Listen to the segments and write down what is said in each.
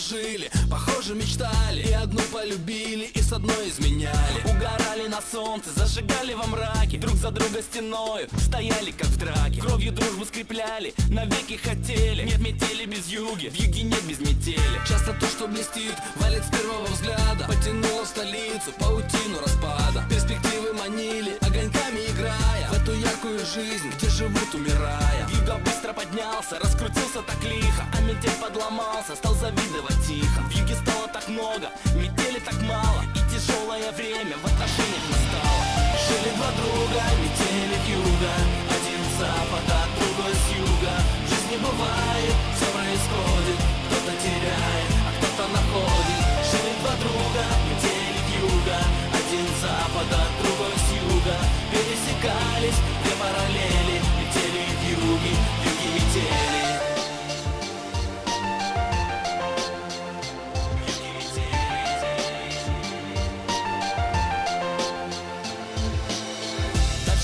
жили, похоже мечтали, и одну полюбили, и с одной изменяли. Угорали на солнце, зажигали во мраке, друг за друга стеною стояли как в драке. Кровью дружбу скрепляли, навеки хотели. Нет метели без юги, в юге нет без метели. Часто то, что блестит, валит с первого взгляда, потянуло в столицу паутину распада. Перспективы манили, огоньками играя в эту яркую жизнь, где живут умирая. Юга быстро поднялся, раскрутился так лихо, а метель подломался, стал завидовать тихо. В юге стало так много, метели так мало, и тяжелое время в отношениях настало. Жили два друга, метели к юга, один с запада, другой с юга. В жизни бывает, все происходит, кто-то теряет, а кто-то находит. Жили два друга, метели к юга, один с запада, другой с юга. Пересекались две параллели, метели в юге метели.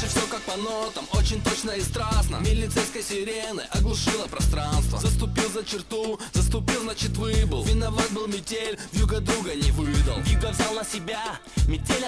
Все как по нотам, очень точно и страстно. Милицейской сирены оглушила пространство. Заступил за черту, заступил, значит выбыл. Виноват был метель, вьюга друга не выдал. Вьюга взял на себя, метель